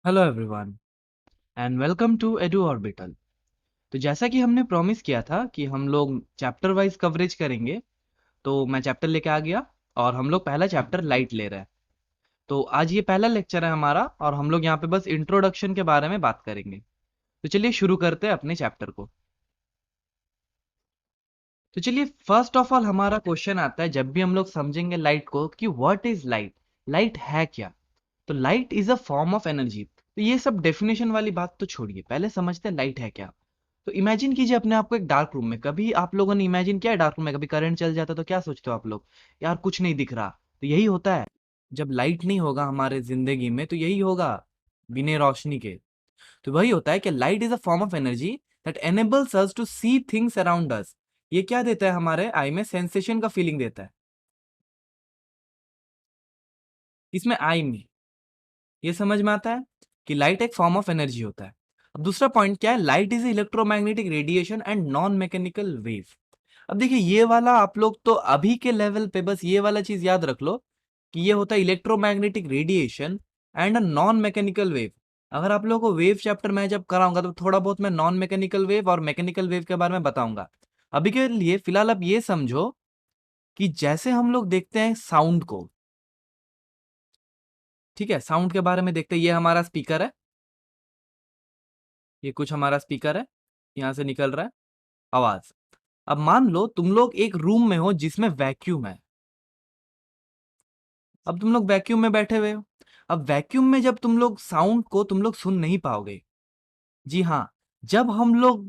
Hello everyone and welcome to Edu Orbital. तो जैसा कि हमने प्रॉमिस किया था कि हम लोग चैप्टर वाइज कवरेज करेंगे, तो मैं चैप्टर लेके आ गया और हम लोग पहला चैप्टर लाइट ले रहे हैं। तो आज ये पहला लेक्चर है हमारा और हम लोग यहाँ पे बस इंट्रोडक्शन के बारे में बात करेंगे। तो चलिए शुरू करते हैं अपने चैप्टर को। तो चलिए फर्स्ट ऑफ ऑल हमारा क्वेश्चन आता है जब भी हम लोग समझेंगे लाइट को कि व्हाट इज लाइट। लाइट है क्या? तो light is a form of energy. तो ये सब डेफिनेशन वाली बात तो छोड़िए, पहले समझते हैं लाइट है क्या। तो इमेजिन कीजिए अपने आप को एक डार्क रूम में। कभी आप लोगों ने इमेजिन किया है डार्क रूम में कभी करंट चल जाता तो क्या सोचते हो आप लोग? यार कुछ नहीं दिख रहा। तो यही होता है जब लाइट नहीं होगा हमारे जिंदगी में, तो यही होगा बिना रोशनी के। तो वही होता है कि light is a form of energy that enables us to see things around us. ये क्या देता है? हमारे आई में सेंसेशन का फीलिंग देता है। इसमें आई में ये समझ में आता है कि लाइट एक फॉर्म ऑफ एनर्जी होता है। अब दूसरा पॉइंट क्या है? Light is electromagnetic radiation and non mechanical wave. अब देखिए ये वाला आप लोग तो अभी के लेवल पे बस ये वाला चीज याद रख लो कि ये होता है electromagnetic radiation and a non mechanical wave. अगर आप लोगों को वेव चैप्टर में जब कराऊंगा तो थोड़ा बहुत मैं नॉन मैकेनिकल वेव और मैकेनिकल वेव के बारे में बताऊंगा। अभी के लिए फिलहाल आप ये समझो कि जैसे हम लोग देखते हैं साउंड को, ठीक है, साउंड के बारे में देखते हैं। ये हमारा स्पीकर है, ये कुछ हमारा स्पीकर है, यहां से निकल रहा है आवाज। अब मान लो तुम लोग एक रूम में हो जिसमें वैक्यूम है। अब तुम लोग वैक्यूम में बैठे हुए हो। अब वैक्यूम में जब तुम लोग साउंड को तुम लोग सुन नहीं पाओगे। जी हाँ, जब हम लोग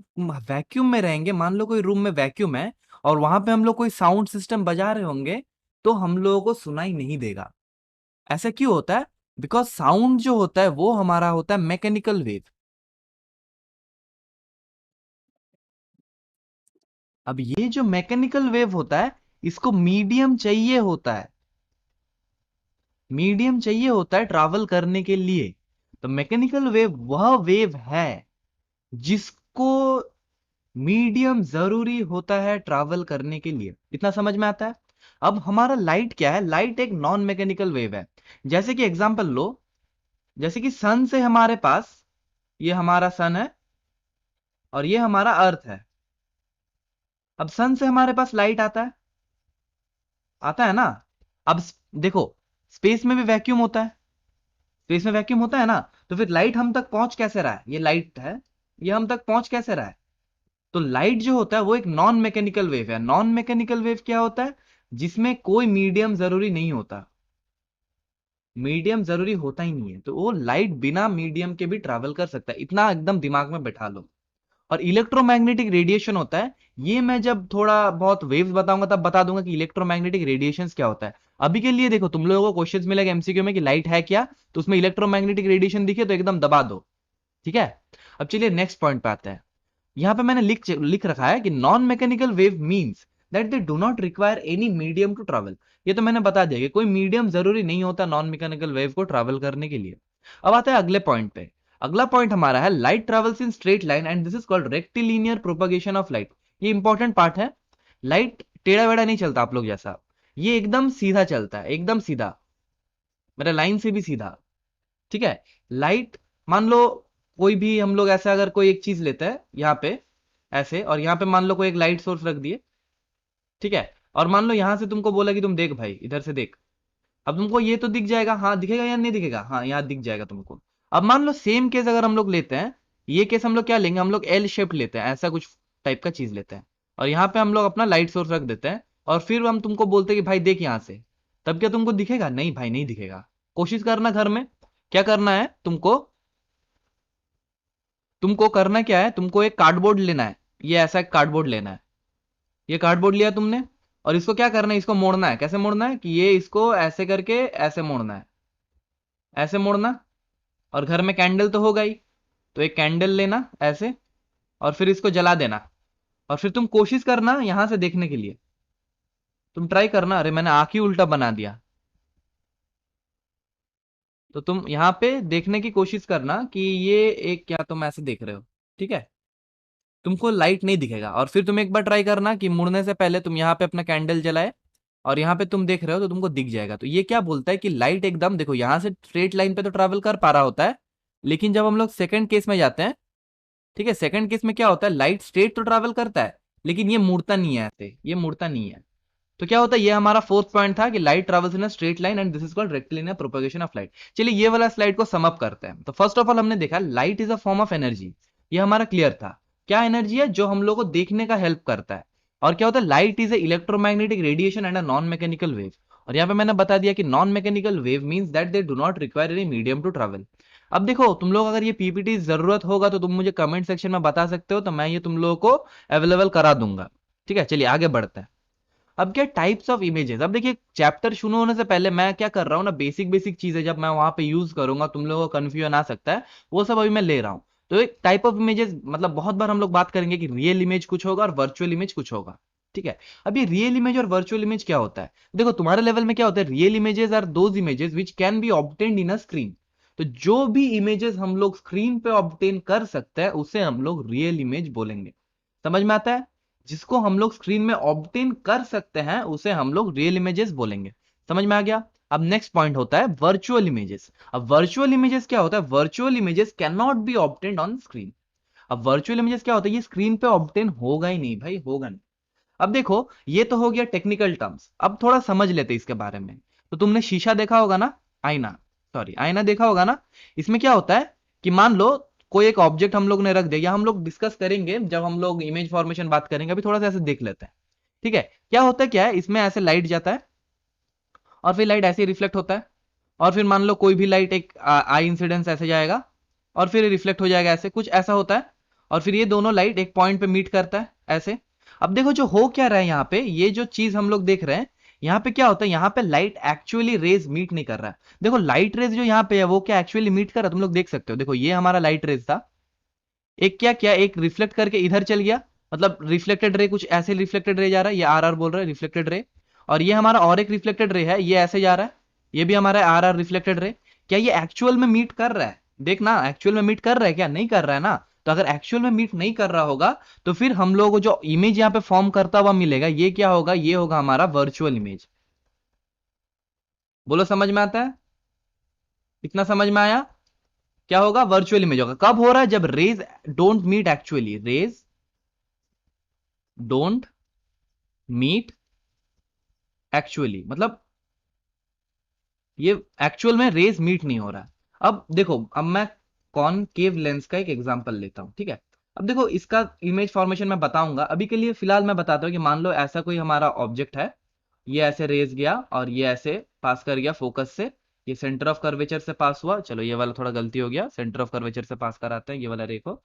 वैक्यूम में रहेंगे, मान लो कोई रूम में वैक्यूम है और वहां पे हम लोग कोई साउंड सिस्टम बजा रहे होंगे, तो हम लोगों को सुनाई नहीं देगा। ऐसा क्यों होता है? बिकॉज साउंड जो होता है वो हमारा होता है मैकेनिकल वेव। अब ये जो मैकेनिकल वेव होता है इसको मीडियम चाहिए होता है। मीडियम चाहिए होता है ट्रैवल करने के लिए। तो मैकेनिकल वेव वह वेव है जिसको मीडियम जरूरी होता है ट्रैवल करने के लिए। इतना समझ में आता है? अब हमारा लाइट क्या है? लाइट एक नॉन मैकेनिकल वेव है। जैसे कि एग्जांपल लो, जैसे कि सन से हमारे पास, ये हमारा सन है और ये हमारा अर्थ है। अब सन से हमारे पास लाइट आता है, आता है ना। अब देखो, स्पेस में भी वैक्यूम होता है। स्पेस में वैक्यूम होता है ना। तो फिर लाइट हम तक पहुंच कैसे रहा है? ये लाइट है, ये हम तक पहुंच कैसे रहा है? तो लाइट जो होता है वो एक नॉन मैकेनिकल वेव है। नॉन मैकेनिकल वेव क्या होता है? जिसमें कोई मीडियम जरूरी नहीं होता। मीडियम जरूरी होता ही नहीं है, तो वो लाइट बिना मीडियम के भी ट्रैवल कर सकता है। इतना एकदम दिमाग में बैठा लो। और इलेक्ट्रोमैग्नेटिक रेडिएशन होता है, ये मैं जब थोड़ा बहुत वेव्स बताऊंगा तब बता दूंगा कि इलेक्ट्रोमैग्नेटिक रेडिएशंस क्या होता है। अभी के लिए देखो, तुम लोगों को क्वेश्चंस मिलेगा एमसीक्यू में कि लाइट है क्या, तो उसमें इलेक्ट्रोमैग्नेटिक रेडिएशन दिखे तो एकदम दबा दो। ठीक है। अब चलिए नेक्स्ट पॉइंट पे आते हैं। यहां पे मैंने लिख रखा है कि non mechanical wave means that they do not require any medium to travel. ये तो मैंने बता दिया कि कोई मीडियम जरूरी नहीं होता नॉन मैकेनिकल वेव को ट्रैवल करने के लिए। अब आता है अगले पॉइंट पे। अगला पॉइंट हमारा है light travels in straight line and this is called rectilinear propagation of light. ये इंपॉर्टेंट पार्ट है। लाइट टेढ़ा वेढ़ा नहीं चलता आप लोग जैसा, ये एकदम सीधा चलता है, एकदम सीधा, मेरा लाइन से भी सीधा। ठीक है। लाइट, मान लो कोई भी हम लोग ऐसे अगर कोई एक चीज लेते हैं यहाँ पे ऐसे, और यहाँ पे मान लो कोई एक लाइट सोर्स रख दिए, ठीक है, और मान लो यहां से तुमको बोला कि तुम देख भाई इधर से देख। अब तुमको ये तो दिख जाएगा, हाँ दिखेगा या नहीं दिखेगा? हाँ यहाँ दिख जाएगा तुमको। अब मान लो सेम केस अगर हम लोग लेते हैं, ये केस हम लोग क्या लेंगे? हम लोग एल शेप लेते हैं, ऐसा कुछ टाइप का चीज लेते हैं, और यहाँ पे हम लोग अपना लाइट सोर्स रख देते हैं, और फिर हम तुमको बोलते हैं कि भाई देख यहाँ से। तब क्या तुमको दिखेगा? नहीं भाई नहीं दिखेगा। कोशिश करना घर में। क्या करना है तुमको? तुमको करना क्या है? तुमको एक कार्डबोर्ड लेना है, ये ऐसा एक कार्डबोर्ड लेना है। ये कार्डबोर्ड लिया तुमने, और इसको क्या करना है? इसको मोड़ना है। कैसे मोड़ना है? कि ये इसको ऐसे करके ऐसे मोड़ना है, ऐसे मोड़ना। और घर में कैंडल तो होगा ही, तो एक कैंडल लेना ऐसे, और फिर इसको जला देना। और फिर तुम कोशिश करना यहां से देखने के लिए। तुम ट्राई करना। अरे मैंने आंख ही उल्टा बना दिया। तो तुम यहाँ पे देखने की कोशिश करना कि ये एक, क्या तुम ऐसे देख रहे हो? ठीक है। तुमको लाइट नहीं दिखेगा, और फिर तुम एक बार ट्राई करना कि मुड़ने से पहले तुम यहाँ पे अपना कैंडल जलाए, और यहाँ पे तुम देख रहे हो तो तुमको दिख जाएगा। तो ये क्या बोलता है कि लाइट एकदम देखो, यहाँ से स्ट्रेट लाइन पे तो ट्रैवल कर पा रहा होता है, लेकिन जब हम लोग सेकंड केस में जाते हैं, ठीक है, सेकंड केस में क्या होता है, लाइट स्ट्रेट तो ट्रैवल करता है लेकिन ये मुड़ता नहीं है ऐसे, ये मुड़ता नहीं है। तो क्या होता है, ये हमारा फोर्थ पॉइंट था कि light travels in a straight line and this is called rectilinear propagation of light. चलिए ये वाला स्लाइड को सम अप करते हैं। तो फर्स्ट ऑफ ऑल हमने देखा light is a form of energy, ये हमारा क्लियर था। क्या एनर्जी है, जो हम लोग को देखने का हेल्प करता है। और क्या होता है, light is a electromagnetic radiation and a non mechanical wave. और यहाँ पे मैंने बता दिया कि non mechanical wave means that they do not require any medium to travel. अब देखो तुम लोग अगर ये पीपीटी जरूरत होगा तो तुम मुझे कमेंट सेक्शन में बता सकते हो, तो मैं ये तुम लोगों को अवेलेबल करा दूंगा। ठीक है, चलिए आगे बढ़ते हैं। अब क्या टाइप्स ऑफ इमेजेस, अब देखिए चैप्टर शुरू होने से पहले मैं क्या कर रहा हूँ ना, बेसिक बेसिक चीजें जब मैं वहां पे यूज करूंगा तुम लोगों को कंफ्यूजन आ सकता है, वो सब अभी मैं ले रहा हूँ। तो एक टाइप ऑफ इमेजेस, मतलब बहुत बार हम लोग बात करेंगे कि रियल इमेज कुछ होगा और वर्चुअल इमेज कुछ होगा। ठीक है, अब ये रियल इमेज और वर्चुअल इमेज क्या होता है, देखो तुम्हारे लेवल में क्या होता है, real images are those images which can be obtained in a screen. तो जो भी इमेजेस हम लोग स्क्रीन पे ऑब्टेन कर सकते हैं उसे हम लोग रियल इमेज बोलेंगे। समझ में आता है, जिसको हम लोग स्क्रीन में ऑब्टेन कर सकते हैं उसे हम लोग रियल इमेजेस बोलेंगे। समझ में आ गया। अब नेक्स्ट पॉइंट होता है वर्चुअल इमेजेस। अब वर्चुअल इमेजेस क्या होता है, virtual images can not be obtained on screen. अब वर्चुअल इमेजेस क्या होता है, ये स्क्रीन पे ऑब्टेन होगा ही नहीं भाई, होगा नहीं। अब देखो ये तो हो गया टेक्निकल टर्म्स, अब थोड़ा समझ लेते हैं इसके बारे में। तो तुमने शीशा देखा होगा ना, आईना, सॉरी आईना देखा होगा ना। इसमें क्या होता है कि मान लो कोई एक ऑब्जेक्ट हम लोग ने रख दिया, या हम लोग डिस्कस करेंगे जब हम लोग इमेज फॉर्मेशन बात करेंगे, अभी थोड़ा सा ऐसे देख लेते हैं। ठीक है, क्या होता है, क्या है इसमें, ऐसे लाइट जाता है और फिर लाइट ऐसे रिफ्लेक्ट होता है, और फिर मान लो कोई भी लाइट एक आई इंसिडेंस ऐसे जाएगा और फिर रिफ्लेक्ट हो जाएगा, ऐसे कुछ ऐसा होता है। और फिर ये दोनों लाइट एक पॉइंट पे मीट करता है ऐसे। अब देखो जो हो क्या रहा है यहाँ पे, ये जो चीज हम लोग देख रहे हैं, यहाँ पे क्या होता है, यहाँ पे लाइट एक्चुअली रेज मीट नहीं कर रहा है। देखो लाइट रेज जो यहाँ पे है वो क्या एक्चुअली मीट कर रहा है, तुम लोग देख सकते हो। देखो ये हमारा लाइट रेज था, एक क्या क्या एक रिफ्लेक्ट करके इधर चल गया, मतलब रिफ्लेक्टेड रे कुछ ऐसे रिफ्लेक्टेड रे जा रहा है, ये आर आर बोल रहा है रिफ्लेक्टेड रे। और ये हमारा और एक रिफ्लेक्टेड रे है, ये ऐसे जा रहा है, ये भी हमारा आर आर रिफ्लेक्टेड रे। क्या ये एक्चुअल में मीट कर रहा है, देखना एक्चुअल में मीट कर रहा है क्या, नहीं कर रहा है ना। तो अगर एक्चुअल में मीट नहीं कर रहा होगा तो फिर हम लोगों को जो इमेज यहाँ पे फॉर्म करता हुआ मिलेगा ये क्या होगा, ये होगा हमारा वर्चुअल इमेज। बोलो समझ में आता है, इतना समझ में आया। क्या होगा, वर्चुअल इमेज होगा। कब हो रहा है, जब rays don't meet actually, rays don't meet actually, मतलब ये एक्चुअल में रेज मीट नहीं हो रहा है। अब देखो, अब मैं कॉनकेव लेंस का एक एग्जांपल लेता हूं, ठीक है। अब देखो इसका इमेज फॉर्मेशन मैं बताऊंगा, अभी के लिए फिलहाल मैं बताता हूं कि मान लो ऐसा कोई हमारा ऑब्जेक्ट है, ये ऐसे रेज गया और ये ऐसे पास कर गया फोकस से, ये सेंटर ऑफ कर्वेचर से पास हुआ। चलो ये वाला थोड़ा गलती हो गया, सेंटर ऑफ कर्वेचर से पास कराते हैं ये वाला रे को।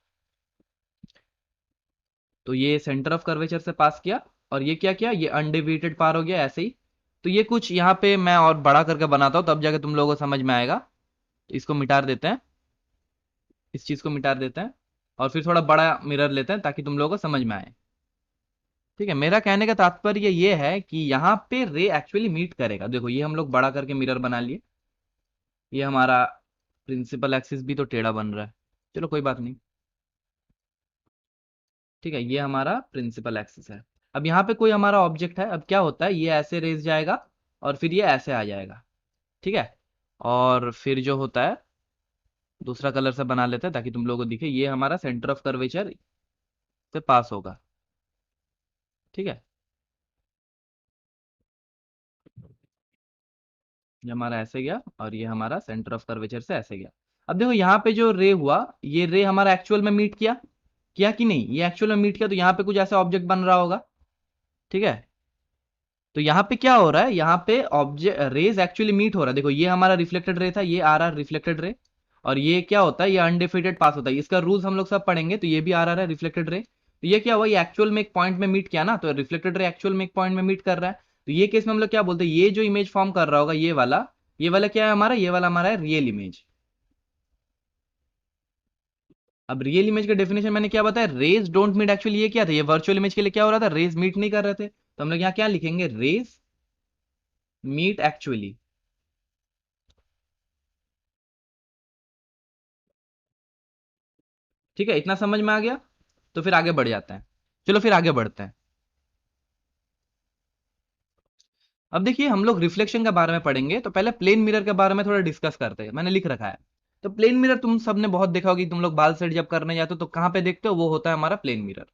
तो ये सेंटर ऑफ कर्वेचर से पास किया और ये क्या किया, ये अनडिविएटेड पार हो गया ऐसे ही। तो ये कुछ यहाँ पे मैं और बड़ा करके बनाता हूँ तब जाके तुम लोगों को समझ में आएगा। तो इसको मिटा देते हैं, इस चीज को मिटा देते हैं और फिर थोड़ा बड़ा मिरर लेते हैं ताकि तुम लोगों को समझ में आए। ठीक है, मेरा कहने का तात्पर्य ये है कि यहाँ पे रे एक्चुअली मीट करेगा। देखो ये हम लोग बड़ा करके मिरर बना लिए, ये हमारा प्रिंसिपल एक्सिस भी तो टेढ़ा बन रहा है, चलो कोई बात नहीं। ठीक है, ये हमारा प्रिंसिपल एक्सिस है। अब यहाँ पे कोई हमारा ऑब्जेक्ट है, अब क्या होता है, ये ऐसे रेस जाएगा और फिर ये ऐसे आ जाएगा। ठीक है, और फिर जो होता है दूसरा कलर से बना लेते हैं ताकि तुम लोगों को दिखे, ये हमारा सेंटर ऑफ कर्वेचर से पास होगा। ठीक है, ये हमारा ऐसे गया और ये हमारा सेंटर ऑफ कर्वेचर से ऐसे गया। अब देखो यहाँ पे जो रे हुआ, ये रे हमारा एक्चुअल में मीट किया, किया कि नहीं, ये एक्चुअल में मीट किया, तो यहाँ पे कुछ ऐसा ऑब्जेक्ट बन रहा होगा। ठीक है, तो यहाँ पे क्या हो रहा है, यहाँ पे ऑब्जेक्ट रेज एक्चुअली मीट हो रहा है। देखो ये हमारा रिफ्लेक्टेड रे था, ये आ रहा है रिफ्लेक्टेड रे, और ये क्या होता है, ये अनडिफिटेड पास होता है। इसका रूल्स हम लोग सब पढ़ेंगे, तो ये भी आ रहा है रिफ्लेक्टेड रे। तो ये क्या हुआ, ये एक्चुअल में एक पॉइंट में मीट किया ना, तो रिफ्लेक्टेड रे एक्चुअल में एक पॉइंट में मीट कर रहा है। तो ये केस में हम लोग क्या बोलते हैं, ये जो इमेज फॉर्म कर रहा होगा ये वाला क्या है हमारा, ये वाला हमारा है रियल इमेज। अब रियल इमेज का डेफिनेशन मैंने क्या बताया, रेज डोंट मीट एक्चुअली, ये क्या था, ये वर्चुअल इमेज के लिए क्या हो रहा था, रेज मीट नहीं कर रहे थे, तो हम लोग यहाँ क्या लिखेंगे, रेज मीट एक्चुअली। ठीक है, इतना समझ में आ गया। तो फिर आगे बढ़ जाते हैं, चलो फिर आगे बढ़ते हैं। अब देखिए हम लोग रिफ्लेक्शन के बारे में पढ़ेंगे, तो पहले प्लेन मिरर के बारे में थोड़ा डिस्कस करते हैं, मैंने लिख रखा है। तो प्लेन मिरर तुम सबने बहुत देखा होगी, तुम लोग बाल सेट जब करने जाते हो तो कहाँ पे देखते हो, वो होता है हमारा प्लेन मिरर।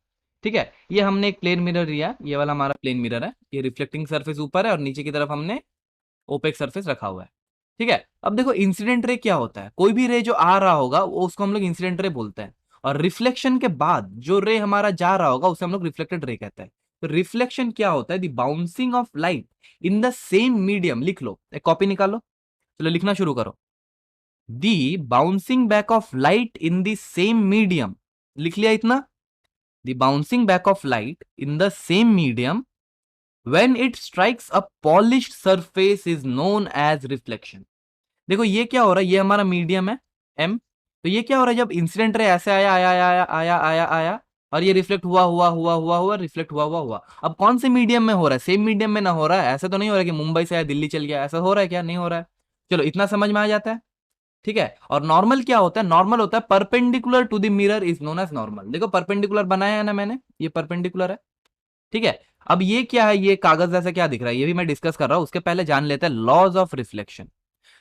ठीक है, ये हमने एक प्लेन मिरर लिया, ये वाला हमारा प्लेन मिरर है, ये रिफ्लेक्टिंग सरफेस ऊपर है और नीचे की तरफ हमने ओपेक सरफेस रखा हुआ है। ठीक है, अब देखो इंसिडेंट रे क्या होता है, कोई भी रे जो आ रहा होगा वो उसको हम लोग इंसिडेंट रे बोलते हैं, और रिफ्लेक्शन के बाद जो रे हमारा जा रहा होगा उसे हम लोग रिफ्लेक्टेड रे कहते हैं। तो रिफ्लेक्शन क्या होता है, the bouncing off light in the same medium, लिख लो, एक कॉपी निकालो, चलो लिखना शुरू करो। The bouncing back of light in the same medium, लिख लिया इतना, the bouncing back of light in the same medium when it strikes a polished surface is known as reflection। देखो ये क्या हो रहा है, ये हमारा मीडियम है m, तो ये क्या हो रहा है, जब इंसिडेंट रे ऐसे आया आया आया आया आया आया आया और ये रिफ्लेक्ट हुआ हुआ हुआ हुआ हुआ रिफ्लेक्ट हुआ हुआ हुआ, अब कौन से मीडियम में हो रहा है, सेम मीडियम में ना हो रहा है, ऐसा तो नहीं हो रहा है कि मुंबई से आया दिल्ली चल गया, ऐसा हो रहा है क्या, नहीं हो रहा है। चलो इतना समझ में आ जाता है। ठीक है, और नॉर्मल क्या होता है, नॉर्मल होता है perpendicular to the mirror is known as normal. देखो परपेंडिकुलर बनाया है ना मैंने, ये परपेंडिकुलर है। ठीक है, अब ये क्या है, ये कागज जैसा क्या दिख रहा है, ये भी मैं डिस्कस कर रहा हूं, उसके पहले जान लेते हैं लॉज ऑफ रिफ्लेक्शन।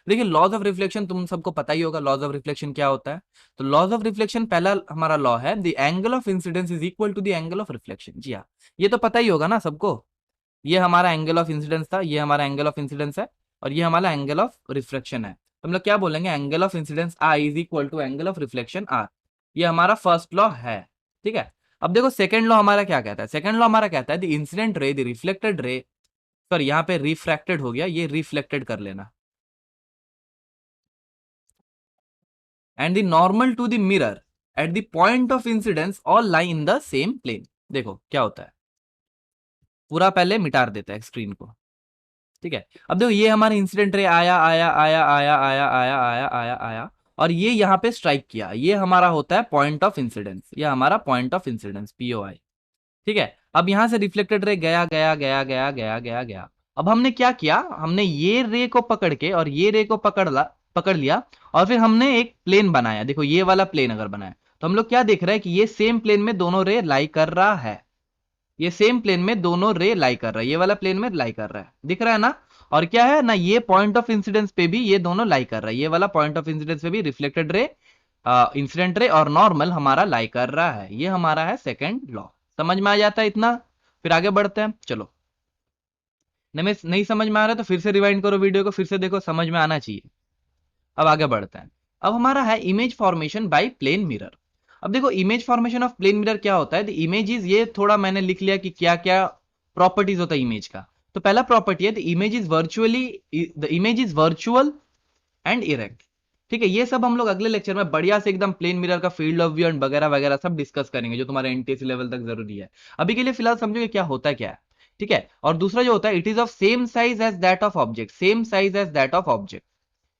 देखिए लॉज ऑफ रिफ्लेक्शन तुम सबको पता ही होगा, लॉज ऑफ रिफ्लेक्शन क्या होता है। तो लॉज ऑफ रिफ्लेक्शन पहला हमारा लॉ है, the angle of incidence is equal to the angle of reflection. जी हाँ, ये तो पता ही होगा ना सबको, ये हमारा एंगल ऑफ इंसिडेंस था, ये हमारा एंगल ऑफ इंसिडेंस है, और ये हमारा एंगल ऑफ रिफ्लेक्शन है। तो हम लोग क्या बोलेंगे, angle of incidence I is equal to angle of reflection R, ये हमारा फर्स्ट लॉ है। ठीक है, अब देखो सेकंड लॉ हमारा क्या कहता है, सेकंड लॉ हमारा कहता है the incident ray, the reflected ray, sorry यहाँ पे रिफ्रैक्टेड हो गया, ये रिफ्लेक्टेड कर लेना, and the normal to the mirror at the point of incidence all lie in the same plane. देखो क्या होता है, पूरा पहले मिटा देता है स्क्रीन को। ठीक है, अब देखो ये हमारा इंसिडेंट रे आया आया आया आया आया आया आया आया आया और ये यहाँ पे स्ट्राइक किया, ये हमारा होता है पॉइंट ऑफ इंसिडेंस, ये हमारा पॉइंट ऑफ इंसिडेंस पीओआई। ठीक है, अब यहां से रिफ्लेक्टेड रे गया गया गया गया गया गया गया, अब हमने क्या किया, हमने ये रे को पकड़ के और ये रे को पकड़ लिया, और फिर हमने एक प्लेन बनाया। देखो ये वाला प्लेन अगर बनाया तो हम लोग क्या देख रहे हैं कि ये सेम प्लेन में दोनों रे लाई कर रहा है, ये सेम प्लेन में दोनों रे लाई कर रहा है, ये वाला प्लेन में लाई कर रहा है, दिख रहा है ना। और क्या है ना, ये पॉइंट ऑफ इंसिडेंस पे भी ये दोनों लाई कर रहा है, ये वाला पॉइंट ऑफ इंसिडेंस पे भी रिफ्लेक्टेड रे, इंसिडेंट रे और नॉर्मल हमारा लाई कर रहा है, ये हमारा है सेकंड लॉ। समझ में आ जाता है इतना, फिर आगे बढ़ते हैं। चलो नहीं समझ में आ रहा है तो फिर से रिवाइंड करो वीडियो को, फिर से देखो, समझ में आना चाहिए। अब आगे बढ़ते हैं, अब हमारा है image formation by plane mirror. अब देखो image formation of plane mirror क्या होता है, द इमेजेस, ये थोड़ा मैंने लिख लिया कि क्या क्या प्रॉपर्टीज होता है इमेज का। तो पहला प्रॉपर्टी है the image is virtual and erect. ठीक है, ये सब हम लोग अगले लेक्चर में बढ़िया से एकदम प्लेन मिरर का फील्ड ऑफ व्यू एंड वगैरह वगैरह सब डिस्कस करेंगे, जो तुम्हारे एनटीएससी लेवल तक जरूरी है। अभी के लिए फिलहाल समझो कि क्या होता है क्या है। ठीक है, और दूसरा जो होता है, it is of same size as that of object, same size as that of object.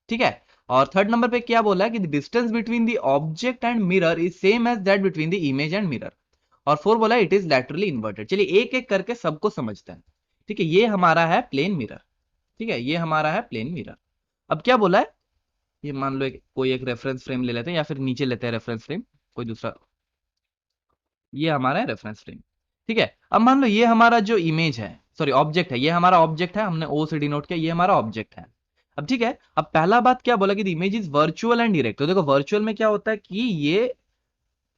ठीक है, और थर्ड नंबर पे क्या बोला है कि the distance between the object and mirror is same as that between the image and mirror. और four बोला इट इज लैटरली इन्वर्टेड। चलिए एक एक करके सबको समझते हैं। ठीक है, ये हमारा है प्लेन मिरर। ठीक है, ये हमारा है प्लेन मिरर। अब क्या बोला है, ये मान लो कोई एक रेफरेंस फ्रेम ले लेते हैं, या फिर नीचे लेते हैं रेफरेंस फ्रेम कोई दूसरा, ये हमारा है रेफरेंस फ्रेम। ठीक है, अब मान लो ये हमारा जो इमेज है, सॉरी ऑब्जेक्ट है, ये हमारा ऑब्जेक्ट है, हमने ओ से डिनोट किया, ये हमारा ऑब्जेक्ट है। अब ठीक है, अब पहला बात क्या बोला कि image is virtual and direct. तो देखो वर्चुअल में क्या होता है कि ये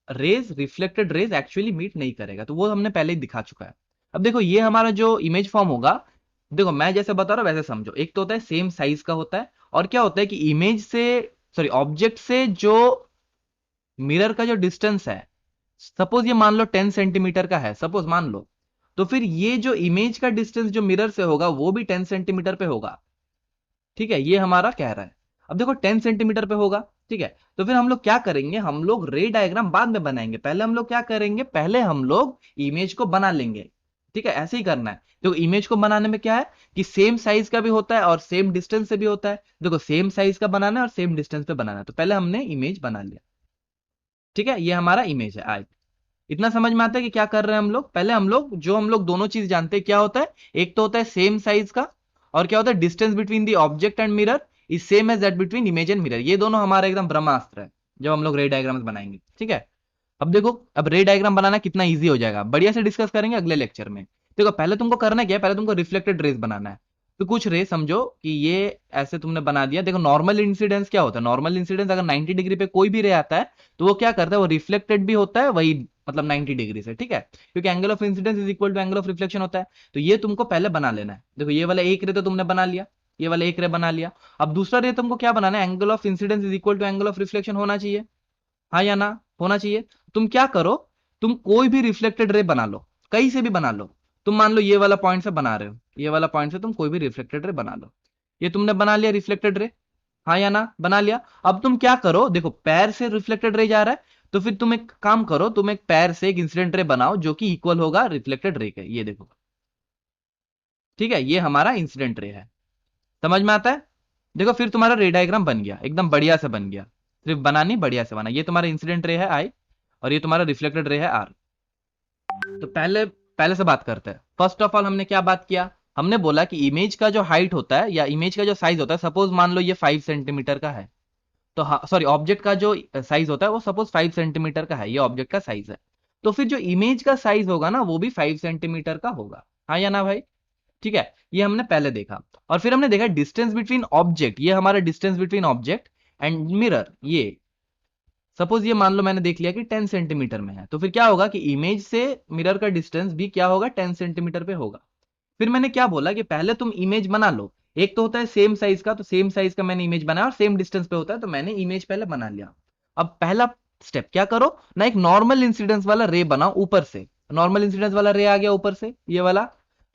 rays, reflected rays actually meet नहीं करेगा, तो वो हमने पहले ही दिखा चुका है। अब देखो ये हमारा जो इमेज फॉर्म होगा, देखो मैं जैसे बता रहा हूं वैसे समझो, एक तो होता है सेम साइज का होता है, और क्या होता है कि इमेज से, सॉरी ऑब्जेक्ट से जो मिरर का जो डिस्टेंस है, सपोज ये मान लो 10 सेंटीमीटर का है, सपोज मान लो, तो फिर ये जो इमेज का डिस्टेंस जो मिरर से होगा वो भी 10 सेंटीमीटर पे होगा। ठीक है, ये हमारा कह रहा है। अब देखो 10 सेंटीमीटर पे होगा। ठीक है, तो फिर हम लोग क्या करेंगे, हम लोग रे डायग्राम बाद में बनाएंगे, पहले हम लोग क्या करेंगे, पहले हम लोग इमेज को बना लेंगे। ठीक है, ऐसे ही करना है। तो इमेज को बनाने में क्या है कि सेम साइज का भी होता है और सेम डिस्टेंस से भी होता है। देखो सेम साइज का बनाना है और सेम डिस्टेंस पे बनाना है, तो पहले हमने इमेज बना लिया। ठीक है, ये हमारा इमेज है। आज इतना समझ में आता है कि क्या कर रहे हैं हम लोग। पहले हम लोग दोनों चीज जानते हैं, क्या होता है, एक तो होता है सेम साइज का, और क्या होता है, distance between the object and mirror is same as that between image and mirror. ये दोनों हमारा एकदम ब्रह्मास्त्र है जब हम लोग रे डायग्राम्स बनाएंगे। ठीक है, अब देखो, अब रे डायग्राम बनाना कितना ईजी हो जाएगा, बढ़िया से डिस्कस करेंगे अगले लेक्चर में। देखो पहले तुमको करना क्या है, पहले तुमको रिफ्लेक्टेड रेज बनाना है। तो कुछ रे समझो कि ये ऐसे तुमने बना दिया। देखो नॉर्मल इंसिडेंस क्या होता है, नॉर्मल इंसिडेंस अगर 90 डिग्री पे कोई भी रे आता है तो वो क्या करता है, वो रिफ्लेक्टेड भी होता है वही मतलब 90 डिग्री से, ठीक है, क्योंकि angle of incidence is equal to angle of reflection होता है। तो ये तुमको पहले बना लेना है। देखो ये वाला एक रे तो तुमने बना लिया, ये वाला एक रे बना लिया। अब दूसरा रे तुमको क्या बनाना है, angle of incidence is equal to angle of reflection होना चाहिए, हाँ या ना, होना चाहिए। तुम क्या करो, तुम कोई भी रिफ्लेक्टेड रे बना लो, कहीं से भी बना लो। तुम मान लो ये वाला पॉइंट से बना रहे हो, ये वाला पॉइंट से तुम कोई भी रिफ्लेक्टेड रे बना लो। ये तुमने बना लिया रिफ्लेक्टेड रे, हाँ या ना, बना लिया। अब तुम क्या करो, देखो पैर से रिफ्लेक्टेड रे जा रहा है, तो फिर तुम एक काम करो, तुम एक पैर से एक इंसिडेंट रे बनाओ जो कि इक्वल होगा रिफ्लेक्टेड रे के, ये देखो, ठीक है, ये हमारा इंसिडेंट रे है। समझ में आता है? देखो फिर तुम्हारा रे डायग्राम बन गया, एकदम बढ़िया से बन गया। सिर्फ बना नहीं, बढ़िया से बना। ये तुम्हारा इंसिडेंट रे है आई, और ये तुम्हारा रिफ्लेक्टेड रे है आर। तो पहले पहले से बात करते हैं। फर्स्ट ऑफ ऑल हमने क्या बात किया, हमने बोला कि इमेज का जो हाइट होता है या इमेज का जो साइज होता है, सपोज मान लो ये 5 सेंटीमीटर का है, तो सॉरी ऑब्जेक्ट का जो साइज होता है वो सपोज 5 सेंटीमीटर का है, ये ऑब्जेक्ट का साइज है। तो फिर जो इमेज का साइज होगा ना वो भी 5 सेंटीमीटर का होगा, हाँ या ना भाई? ठीक है, ये हमने पहले देखा। और फिर हमने देखा डिस्टेंस बिटवीन ऑब्जेक्ट, ये हमारा distance between object and mirror, ये सपोज ये मान लो मैंने देख लिया कि 10 सेंटीमीटर में है, तो फिर क्या होगा कि इमेज से मिरर का डिस्टेंस भी क्या होगा, 10 सेंटीमीटर पे होगा। फिर मैंने क्या बोला कि पहले तुम इमेज बना लो। एक तो होता है सेम साइज का, तो सेम साइज का मैंने इमेज बनाया, और सेम डिस्टेंस पे होता है तो मैंने इमेज पहले बना लिया। अब पहला स्टेप क्या करो ना, एक नॉर्मल इंसिडेंस वाला रे बनाओ ऊपर से। नॉर्मल इंसिडेंस वाला रे आ गया ऊपर से, ये वाला,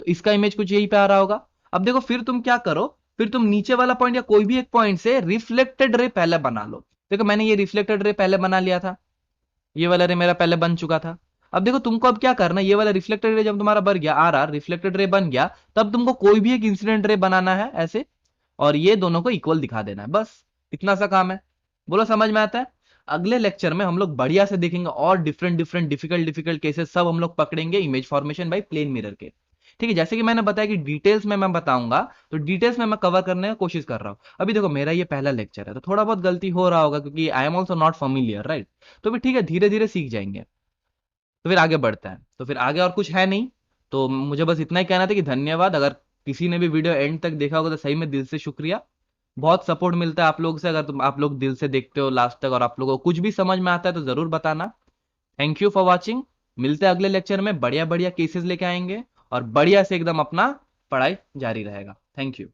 तो इसका इमेज कुछ यही पे आ रहा होगा। अब देखो फिर तुम क्या करो, फिर तुम नीचे वाला पॉइंट या कोई भी एक पॉइंट से रिफ्लेक्टेड रे पहले बना लो। देखो मैंने ये रिफ्लेक्टेड रे पहले बना लिया था, ये वाला रे मेरा पहले बन चुका था। अब देखो तुमको अब क्या करना है, ये वाला रिफ्लेक्टेड रे जब तुम्हारा बन गया, आर आर रिफ्लेक्टेड रे बन गया, तब तुमको कोई भी एक इंसिडेंट रे बनाना है ऐसे, और ये दोनों को इक्वल दिखा देना है, बस इतना सा काम है। बोलो समझ में आता है? अगले लेक्चर में हम लोग बढ़िया से देखेंगे और different different difficult difficult cases सब हम लोग पकड़ेंगे image formation by plane mirror के। ठीक है, जैसे कि मैंने बताया कि डिटेल्स में मैं बताऊंगा, तो डिटेल्स में मैं कवर करने की कोशिश कर रहा हूं। अभी देखो मेरा ये पहला लेक्चर है तो थोड़ा बहुत गलती हो रहा होगा, क्योंकि I am also not familiar, right? तो फिर ठीक है, धीरे धीरे सीख जाएंगे। तो फिर आगे बढ़ते हैं, तो फिर आगे और कुछ है नहीं। तो मुझे बस इतना ही कहना था कि धन्यवाद। अगर किसी ने भी वीडियो एंड तक देखा होगा तो सही में दिल से शुक्रिया। बहुत सपोर्ट मिलता है आप लोग से, अगर तुम आप लोग दिल से देखते हो लास्ट तक और आप लोगों को कुछ भी समझ में आता है तो जरूर बताना। Thank you for watching. मिलते हैं अगले लेक्चर में, बढ़िया बढ़िया केसेस लेके आएंगे और बढ़िया से एकदम अपना पढ़ाई जारी रहेगा। Thank you.